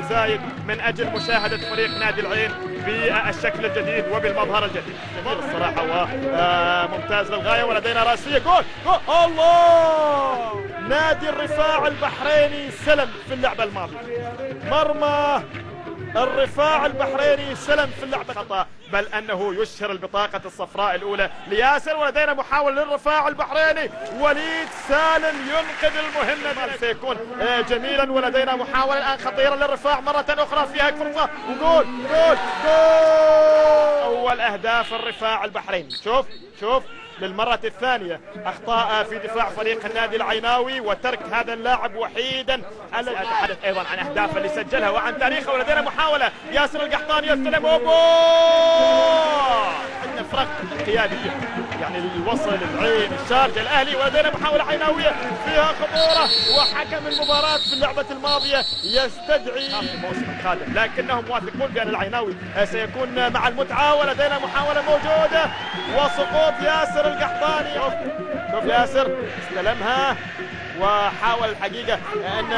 زايد من أجل مشاهدة فريق نادي العين بالشكل الجديد وبالمظهر الجديد. الصراحة وممتاز للغاية، ولدينا راسية جول الله. نادي الرفاع البحريني سلم في اللعبة الماضية، مرمى الرفاع البحريني سلم في اللعبة خطأ، بل أنه يشهر البطاقة الصفراء الأولى لياسر. ولدينا محاولة للرفاع البحريني، وليد سالم ينقذ المهمة. سيكون جميلا، ولدينا محاولة الآن خطيرة للرفاع مرة أخرى، فيها فرصة وجول جول جول. أول أهداف الرفاع البحريني. شوف للمرة الثانية أخطاء في دفاع فريق النادي العيناوي وترك هذا اللاعب وحيدا. أتحدث أيضا عن أهداف اللي سجلها وعن تاريخه. ولدينا محاولة ياسر القحطاني يستلم وجول. عندنا فرق قيادية، يعني الوصل العين الشارجة الأهلي. ولدينا محاولة عيناوية فيها خطورة، وحكم المباراة في اللعبة الماضية يستدعي في الموسم القادم، لكنهم واثقون بأن العيناوي سيكون مع المتعة. ولدينا محاولة موجودة وسقوط ياسر القحطاني. شوف ياسر استلمها وحاول الحقيقة أن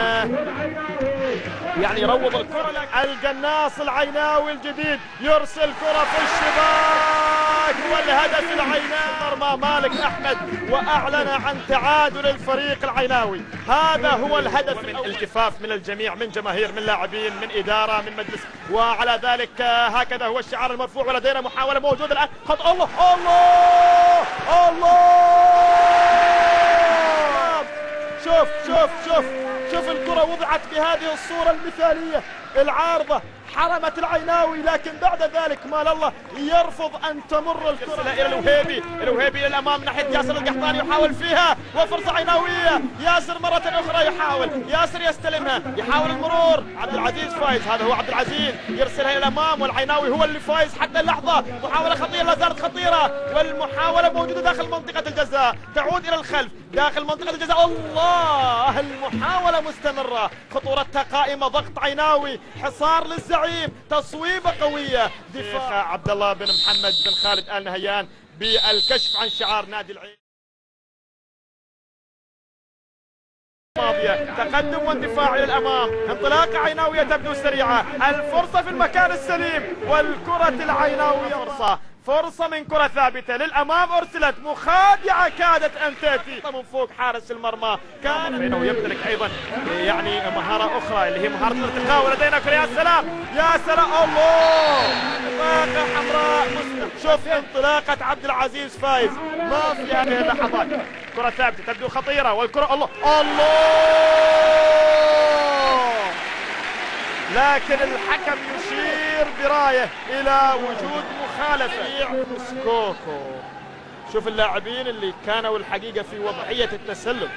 يعني يروض الكرة. القناص العيناوي الجديد يرسل كرة في الشباك، والهدف العيناوي. مرمى مالك أحمد، وأعلن عن تعادل الفريق العيناوي. هذا هو الهدف. من التفاف من الجميع، من جماهير، من لاعبين، من إدارة، من مجلس، وعلى ذلك هكذا هو الشعار المرفوع. ولدينا محاولة موجودة الآن. الله الله الله. شوف الكرة وضعت بهذه الصورة المثالية العارضة، حرمت العيناوي، لكن بعد ذلك مال الله يرفض أن تمر الكرة إلى الوهيبي للأمام ناحية ياسر القحطاني، يحاول فيها وفرصة عيناوية. ياسر مرة أخرى يحاول، ياسر يستلمها، يحاول المرور. عبد العزيز فايز، هذا هو عبد العزيز، يرسلها إلى الأمام، والعيناوي هو اللي فايز حتى اللحظة. محاولة خطيرة، لا زالت خطيرة، والمحاولة موجودة داخل منطقة الجزاء، تعود إلى الخلف داخل منطقة الجزاء. الله، المحاولة مستمرة، خطورتها قائمة، ضغط عيناوي، حصار للزعيم، تصويبة قوية. دفاع عبد الله بن محمد بن خالد آل نهيان بالكشف عن شعار نادي العين. تقدم واندفاع الى الامام، انطلاقه عيناويه تبدو سريعه، الفرصه في المكان السليم، والكره العيناويه فرصه من كره ثابته للامام، ارسلت مخادعه كادت ان تاتي من فوق حارس المرمى. كان بينه يمتلك ايضا يعني مهاره اخرى اللي هي مهاره الارتقاء. ولدينا كره، يا سلام يا سلام، الله، انطلاقه حمراء. شوف انطلاقه عبد العزيز فايز، ما في هذه اللحظات. كره ثابته تبدو خطيره، والكره الله لكن الحكم يشير برايه الى وجود مخالفه. سكوكو، شوف اللاعبين اللي كانوا الحقيقة في وضعية التسلل.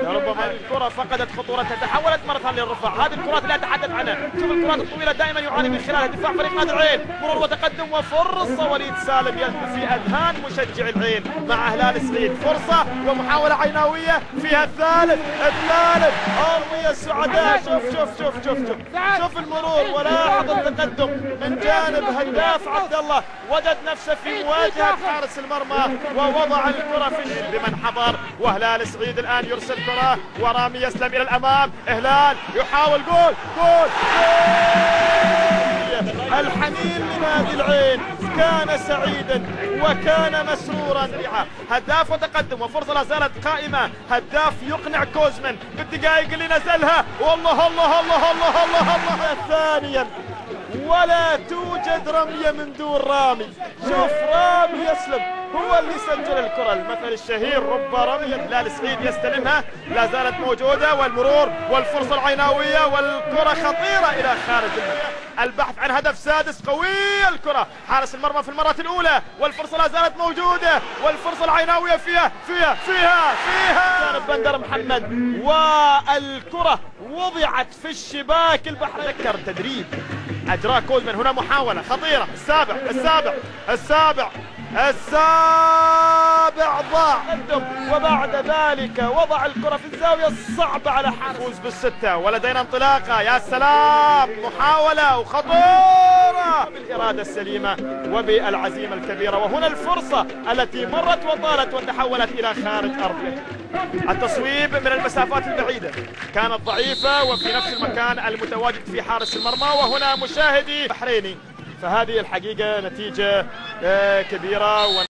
ربما الكرة فقدت خطورتها، تحولت مرة ثانية للرفاع. هذه الكرات اللي أتحدث عنها، شوف الكرات الطويلة دائما يعاني من خلالها دفاع فريق نادي العين. مرور وتقدم وفرصة، وليد سالم يلقي في أذهان مشجع العين مع هلال سعيد. فرصة ومحاولة عيناوية فيها الثالث. أرمية السعداء. شوف المرور، ولاحظ التقدم من جانب هداف عبد الله، وجد نفسه في مواجهة حارس المرمى ووضع الكرة في بمن حضر. وهلال سعيد الآن يرسل كرة، ورامي يسلم إلى الأمام. هلال يحاول جول. الحنين لنادي العين كان سعيدا وكان مسرورا. هداف وتقدم، وفرصة لا زالت قائمة. هداف يقنع كوزمن بالدقائق اللي نزلها. والله الله الله الله الله الله. ثانيا، ولا توجد رمية من دون رامي. شوف رامي يسلم، هو اللي سجل الكرة. المثل الشهير، رب رمية. هلال سعيد يستلمها، لا زالت موجودة، والمرور والفرصة العيناوية، والكرة خطيرة إلى خارج البحث عن هدف سادس. قوية الكرة، حارس المرمى في المرة الأولى، والفرصة لا زالت موجودة، والفرصة العيناوية فيها جانب بندر محمد، والكرة وضعت في الشباك البحر. ذكر تدريب أجراه كوزمن. هنا محاولة خطيرة، السابع ضاع، وبعد ذلك وضع الكرة في الزاوية الصعبة على حارس. فوز بالستة، ولدينا انطلاقة، يا سلام، محاولة وخطورة. القوة بالإرادة السليمة وبالعزيمة الكبيرة. وهنا الفرصة التي مرت وطالت وتحولت إلى خارج أرضه. التصويب من المسافات البعيدة كانت ضعيفة وفي نفس المكان المتواجد في حارس المرمى. وهنا مشاهدي بحريني، فهذه الحقيقة نتيجة كبيرة.